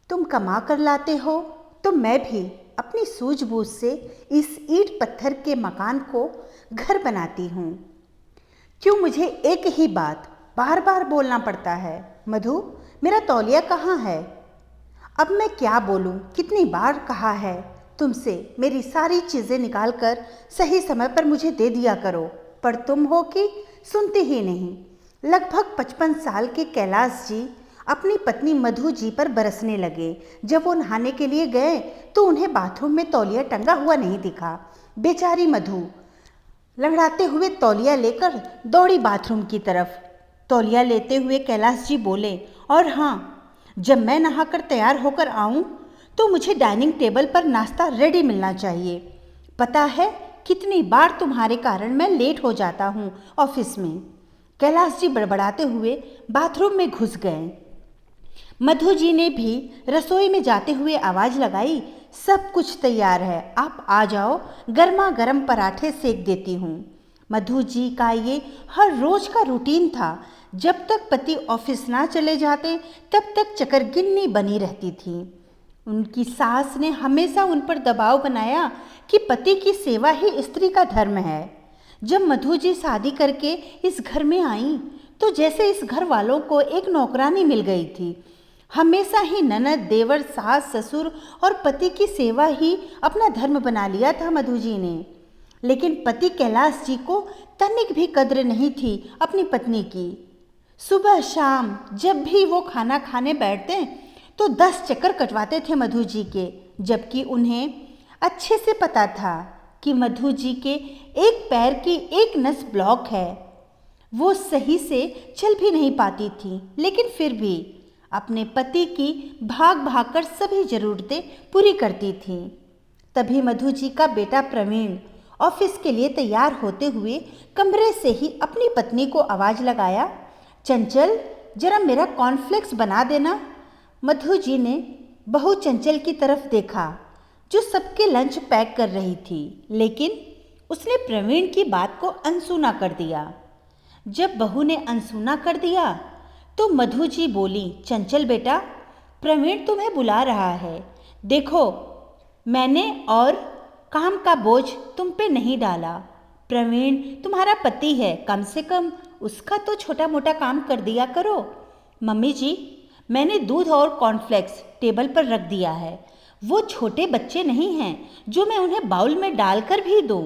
तुम कमा कर लाते हो तो मैं भी अपनी सूझबूझ से इस ईंट पत्थर के मकान को घर बनाती हूँ। क्यों मुझे एक ही बात बार बार बोलना पड़ता है? मधु, मेरा तौलिया कहाँ है? अब मैं क्या बोलूं? कितनी बार कहा है तुमसे मेरी सारी चीज़ें निकाल कर सही समय पर मुझे दे दिया करो, पर तुम हो कि सुनते ही नहीं। लगभग 55 साल के कैलाश जी अपनी पत्नी मधु जी पर बरसने लगे। जब वो नहाने के लिए गए तो उन्हें बाथरूम में तौलिया टंगा हुआ नहीं दिखा। बेचारी मधु लंगड़ाते हुए तौलिया लेकर दौड़ी बाथरूम की तरफ। तौलिया लेते हुए कैलाश जी बोले, और हाँ, जब मैं नहाकर तैयार होकर आऊं तो मुझे डाइनिंग टेबल पर नाश्ता रेडी मिलना चाहिए। पता है कितनी बार तुम्हारे कारण मैं लेट हो जाता हूं ऑफिस में। कैलाश जी बड़बड़ाते हुए बाथरूम में घुस गए। मधु जी ने भी रसोई में जाते हुए आवाज़ लगाई, सब कुछ तैयार है, आप आ जाओ, गर्मा गर्म पराठे सेक देती हूँ। मधु जी का ये हर रोज का रूटीन था। जब तक पति ऑफिस ना चले जाते तब तक चकरगिन्नी बनी रहती थी। उनकी सास ने हमेशा उन पर दबाव बनाया कि पति की सेवा ही स्त्री का धर्म है। जब मधु जी शादी करके इस घर में आई तो जैसे इस घर वालों को एक नौकरानी मिल गई थी। हमेशा ही ननद, देवर, सास, ससुर और पति की सेवा ही अपना धर्म बना लिया था मधु जी ने। लेकिन पति कैलाश जी को तनिक भी कद्र नहीं थी अपनी पत्नी की। सुबह शाम जब भी वो खाना खाने बैठते तो 10 चक्कर कटवाते थे मधु जी के, जबकि उन्हें अच्छे से पता था कि मधु जी के एक पैर की एक नस ब्लॉक है। वो सही से चल भी नहीं पाती थी, लेकिन फिर भी अपने पति की भाग भाग कर सभी ज़रूरतें पूरी करती थी। तभी मधु जी का बेटा प्रवीण ऑफिस के लिए तैयार होते हुए कमरे से ही अपनी पत्नी को आवाज़ लगाया, चंचल, जरा मेरा कॉर्नफ्लेक्स बना देना। मधु जी ने बहू चंचल की तरफ देखा जो सबके लंच पैक कर रही थी, लेकिन उसने प्रवीण की बात को अनसुना कर दिया। जब बहू ने अनसुना कर दिया तो मधु जी बोली, चंचल बेटा, प्रवीण तुम्हें बुला रहा है। देखो, मैंने और काम का बोझ तुम पे नहीं डाला। प्रवीण तुम्हारा पति है, कम से कम उसका तो छोटा मोटा काम कर दिया करो। मम्मी जी, मैंने दूध और कॉर्नफ्लेक्स टेबल पर रख दिया है। वो छोटे बच्चे नहीं हैं जो मैं उन्हें बाउल में डालकर भी दूँ।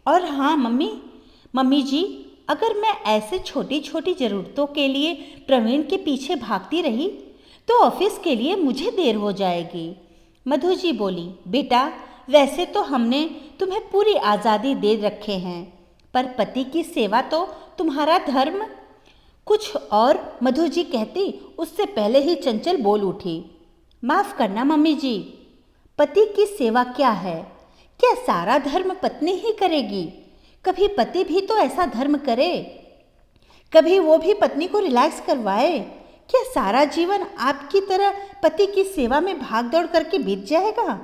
और हाँ मम्मी जी, अगर मैं ऐसे छोटी छोटी ज़रूरतों के लिए प्रवीण के पीछे भागती रही तो ऑफिस के लिए मुझे देर हो जाएगी। मधु जी बोली, बेटा, वैसे तो हमने तुम्हें पूरी आज़ादी दे रखे हैं, पर पति की सेवा तो तुम्हारा धर्म। कुछ और मधु जी कहती उससे पहले ही चंचल बोल उठी, माफ़ करना मम्मी जी, पति की सेवा क्या है? क्या सारा धर्म पत्नी ही करेगी? कभी पति भी तो ऐसा धर्म करे, कभी वो भी पत्नी को रिलैक्स करवाए। क्या सारा जीवन आपकी तरह पति की सेवा में भाग दौड़ करके बीत जाएगा?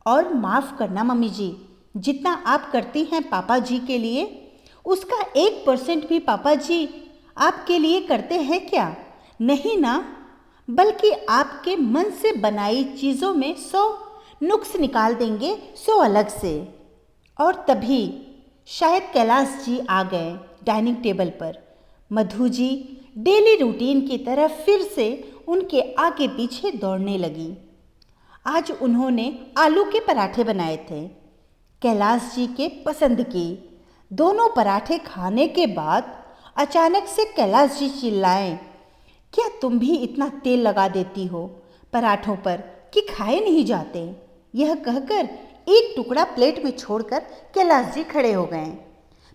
और माफ़ करना मम्मी जी, जितना आप करती हैं पापा जी के लिए, उसका 1% भी पापा जी आपके लिए करते हैं क्या? नहीं ना, बल्कि आपके मन से बनाई चीज़ों में 100 नुक्स निकाल देंगे 100 अलग से। और तभी शायद कैलाश जी आ गए डाइनिंग टेबल पर। मधु जी डेली रूटीन की तरह फिर से उनके आगे पीछे दौड़ने लगी। आज उन्होंने आलू के पराठे बनाए थे, कैलाश जी के पसंद की। दोनों पराठे खाने के बाद अचानक से कैलाश जी चिल्लाए, क्या तुम भी इतना तेल लगा देती हो पराठों पर कि खाए नहीं जाते? यह कहकर एक टुकड़ा प्लेट में छोड़कर कैलाश जी खड़े हो गए।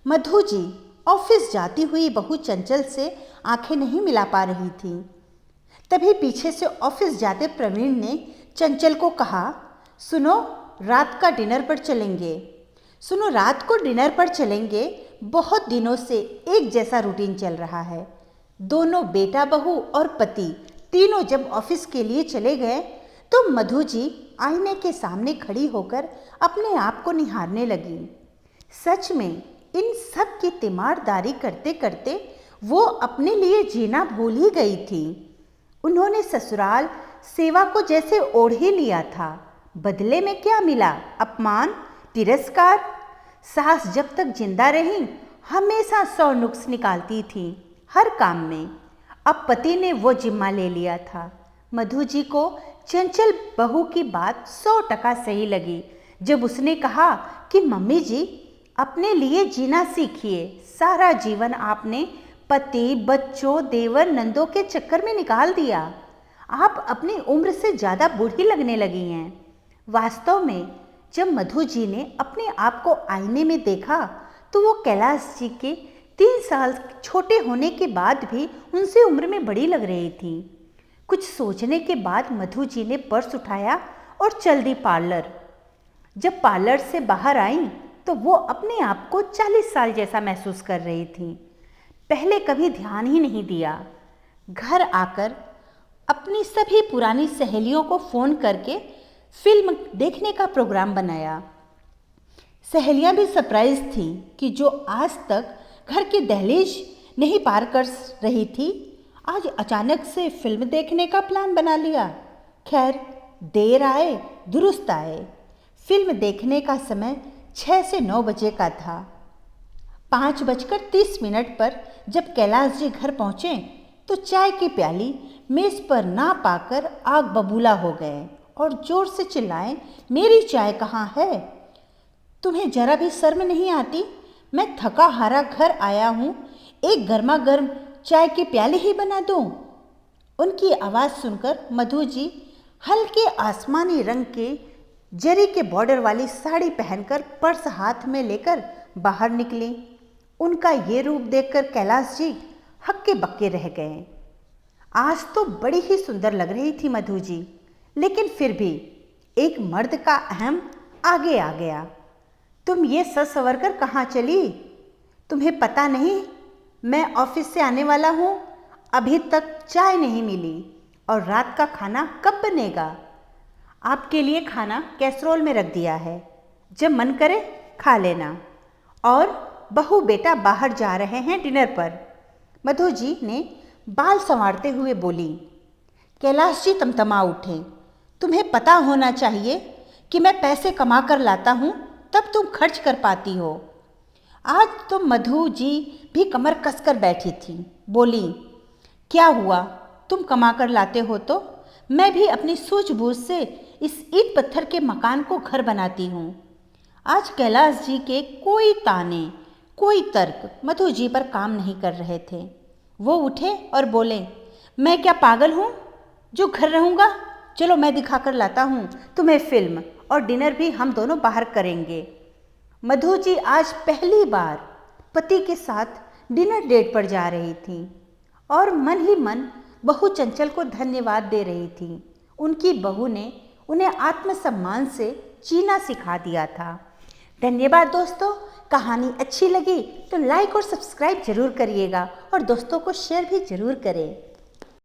मधु जी ऑफिस जाती हुई बहू चंचल से आंखें नहीं मिला पा रही थी। तभी पीछे से ऑफिस जाते प्रवीण ने चंचल को कहा, सुनो, रात का डिनर पर चलेंगे। सुनो, रात को डिनर पर चलेंगे। बहुत दिनों से एक जैसा रूटीन चल रहा है। दोनों बेटा बहू और पति तीनों जब ऑफिस के लिए चले गए तो मधु जी आईने के सामने खड़ी होकर अपने आप को निहारने लगी। सच में इन सब की तीमारदारी करते करते वो अपने लिए जीना भूल ही गई थी। उन्होंने ससुराल सेवा को जैसे ओढ़ ही लिया था। बदले में क्या मिला? अपमान, तिरस्कार। सास जब तक जिंदा रही हमेशा 100 नुक्स निकालती थी हर काम में। अब पति ने वो जिम्मा ले लिया था। मधु जी को चंचल बहू की बात 100% सही लगी जब उसने कहा कि मम्मी जी, अपने लिए जीना सीखिए। सारा जीवन आपने पति, बच्चों, देवर, नंदों के चक्कर में निकाल दिया। आप अपनी उम्र से ज़्यादा बूढ़ी लगने लगी हैं। वास्तव में जब मधु जी ने अपने आप को आईने में देखा तो वो कैलाश जी के 3 साल छोटे होने के बाद भी उनसे उम्र में बड़ी लग रही थी। कुछ सोचने के बाद मधु जी ने पर्स उठाया और चल दी पार्लर। जब पार्लर से बाहर आई तो वो अपने आप को 40 साल जैसा महसूस कर रही थी। पहले कभी ध्यान ही नहीं दिया। घर आकर अपनी सभी पुरानी सहेलियों को फ़ोन करके फिल्म देखने का प्रोग्राम बनाया। सहेलियां भी सरप्राइज थी कि जो आज तक घर की दहलीज नहीं पार कर रही थी, आज अचानक से फिल्म देखने का प्लान बना लिया। खैर, देर आए दुरुस्त आए। फिल्म देखने का समय 6 से 9 बजे का था। 5:30 पर जब कैलाश जी घर पहुँचे तो चाय की प्याली मेज़ पर ना पाकर आग बबूला हो गए और जोर से चिल्लाए, मेरी चाय कहाँ है? तुम्हें जरा भी शर्म नहीं आती? मैं थका हारा घर आया हूँ, एक गर्मा गर्म चाय की प्याली ही बना दूँ? उनकी आवाज़ सुनकर मधु जी हल्के आसमानी रंग के जरी के बॉर्डर वाली साड़ी पहनकर पर्स हाथ में लेकर बाहर निकली। उनका ये रूप देखकर कैलाश जी हक्के बक्के रह गए। आज तो बड़ी ही सुंदर लग रही थी मधु जी, लेकिन फिर भी एक मर्द का अहम आगे आ गया। तुम ये सज संवर कर कहाँ चली? तुम्हें पता नहीं मैं ऑफिस से आने वाला हूँ? अभी तक चाय नहीं मिली और रात का खाना कब बनेगा? आपके लिए खाना कैसरोल में रख दिया है, जब मन करे खा लेना। और बहू बेटा बाहर जा रहे हैं डिनर पर। मधु जी ने बाल संवारते हुए बोली। कैलाश जी तमतमा उठे। तुम्हें पता होना चाहिए कि मैं पैसे कमा कर लाता हूँ तब तुम खर्च कर पाती हो। आज तो मधु जी भी कमर कसकर बैठी थी। बोली, क्या हुआ? तुम कमा कर लाते हो तो मैं भी अपनी सूझबूझ से इस ईंट पत्थर के मकान को घर बनाती हूँ। आज कैलाश जी के कोई ताने, कोई तर्क मधु जी पर काम नहीं कर रहे थे। वो उठे और बोले, मैं क्या पागल हूँ जो घर रहूँगा? चलो मैं दिखा कर लाता हूँ तुम्हें फिल्म, और डिनर भी हम दोनों बाहर करेंगे। मधु जी आज पहली बार पति के साथ डिनर डेट पर जा रही थी और मन ही मन बहू चंचल को धन्यवाद दे रही थी। उनकी बहू ने उन्हें आत्मसम्मान से जीना सिखा दिया था। धन्यवाद दोस्तों। कहानी अच्छी लगी तो लाइक और सब्सक्राइब जरूर करिएगा और दोस्तों को शेयर भी जरूर करें।